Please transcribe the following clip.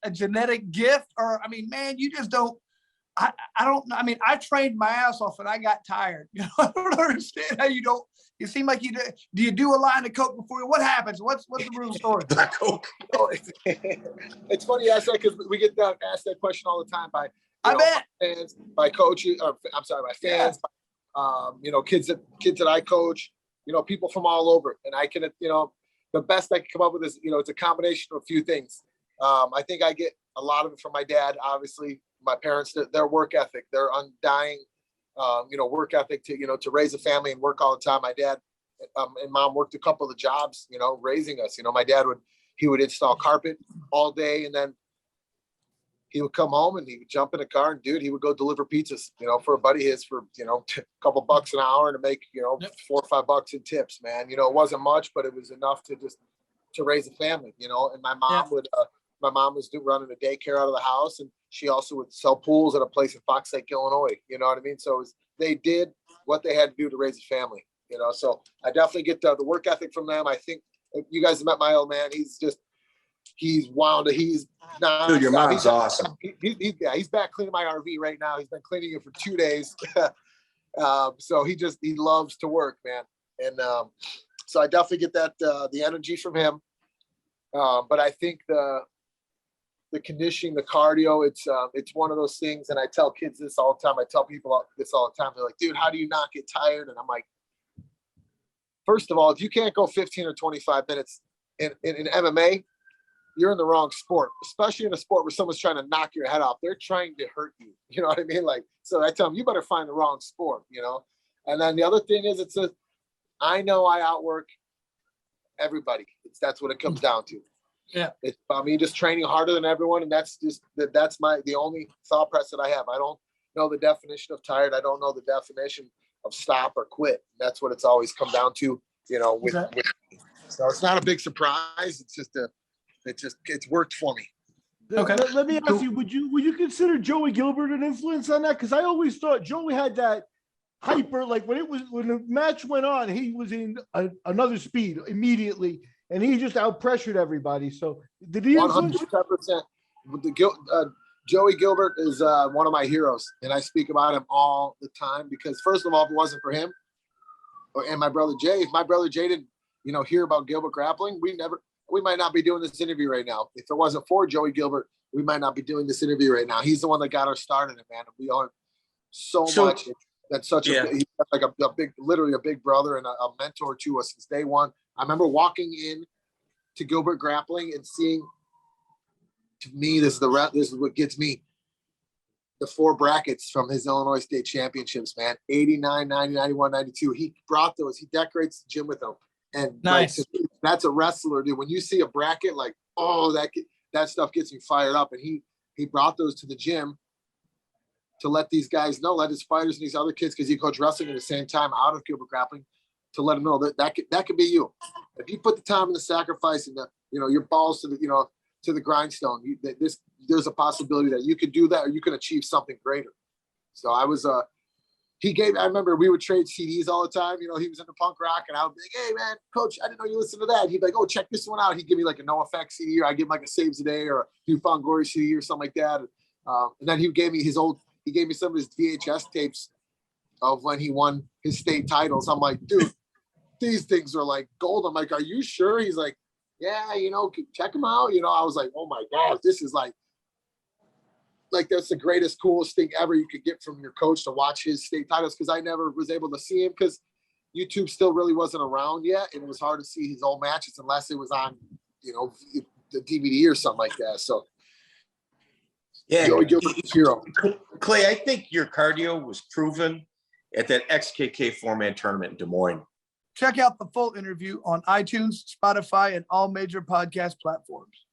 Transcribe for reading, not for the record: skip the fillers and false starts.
a genetic gift, or, I mean, man, you just don't, I don't know. I mean, I trained my ass off and I got tired. You know, I don't understand how you don't, you seem like you do you do a line of coke before you, what happens? What's the real story? Coke. It's funny you ask that because we get asked that question all the time by, by fans, by coaches, or I'm sorry, by fans, kids that I coach, people from all over. And I can, the best I can come up with is, it's a combination of a few things. I think I get a lot of it from my dad, obviously, my parents, their work ethic, their undying, work ethic to raise a family and work all the time. My dad and mom worked a couple of jobs, raising us. My dad would install carpet all day, and then he would come home and he would jump in a car and he would go deliver pizzas, for a buddy of his for, a couple bucks an hour to make, $4 or $5 in tips, man. It wasn't much, but it was enough to raise a family, and my mom my mom was running a daycare out of the house, and she also would sell pools at a place in Fox Lake, Illinois. You know what I mean? So they did what they had to do to raise a family, so I definitely get the work ethic from them. I think you guys have met my old man. He's wound. He's not. Dude, your mom's awesome. He's back cleaning my RV right now. He's been cleaning it for 2 days. So he loves to work, man. And so I definitely get that, the energy from him. But I think the conditioning, the cardio, it's one of those things. And I tell kids this all the time. I tell people this all the time. They're like, dude, how do you not get tired? And I'm like, first of all, if you can't go 15 or 25 minutes in MMA, you're in the wrong sport, especially in a sport where someone's trying to knock your head off. They're trying to hurt you. You know what I mean? Like, so I tell them, you better find the wrong sport, And then the other thing is, I know I outwork everybody. That's what it comes down to. Yeah. It's about me just training harder than everyone. And that's the only thought process that I have. I don't know the definition of tired. I don't know the definition of stop or quit. That's what it's always come down to, with so it's not a big surprise. It's just it's worked for me. Okay. Let me ask you, would you consider Joey Gilbert an influence on that? Because I always thought Joey had that hyper, like when the match went on, he was in another speed immediately, and he just out pressured everybody. So did he 100%? Joey Gilbert is one of my heroes, and I speak about him all the time because, first of all, if it wasn't for him and my brother Jay, if my brother Jay didn't, hear about Gilbert grappling, we might not be doing this interview right now. If it wasn't for Joey Gilbert, we might not be doing this interview right now. He's the one that got us started, man. We owe him so much. That's such he's like literally a big brother and a mentor to us since day one. I remember walking in to Gilbert grappling and seeing, to me, this is what gets me. The 4 brackets from his Illinois State Championships, man. 89, 90, 91, 92. He brought those. He decorates the gym with them. And nice. Like, that's a wrestler, dude. When you see a bracket, like, oh, that stuff gets me fired up. And he brought those to the gym to let these guys know, let his fighters and these other kids, because he coached wrestling at the same time out of Gilbert grappling, to let them know that could be you. If you put the time and the sacrifice and your balls to the grindstone, there's a possibility that you could do that, or you can achieve something greater. So I remember we would trade CDs all the time. He was into punk rock, and I would be like, hey man, coach, I didn't know you listened to that. He'd be like, oh, check this one out. He'd give me like a NoFX CD, or I'd give him like a Saves a Day or a New Found Glory CD or something like that. And then he gave me some of his VHS tapes of when he won his state titles. I'm like, dude, these things are like gold. I'm like, are you sure? He's like, yeah, check them out. I was like, oh my gosh, this is like that's the greatest, coolest thing ever you could get from your coach, to watch his state titles, because I never was able to see him because YouTube still really wasn't around yet, and it was hard to see his old matches unless it was on, the DVD or something like that. So yeah, Joey Gilbert's hero. Clay, I think your cardio was proven at that XKK 4-man tournament in Des Moines. Check out the full interview on iTunes, Spotify, and all major podcast platforms.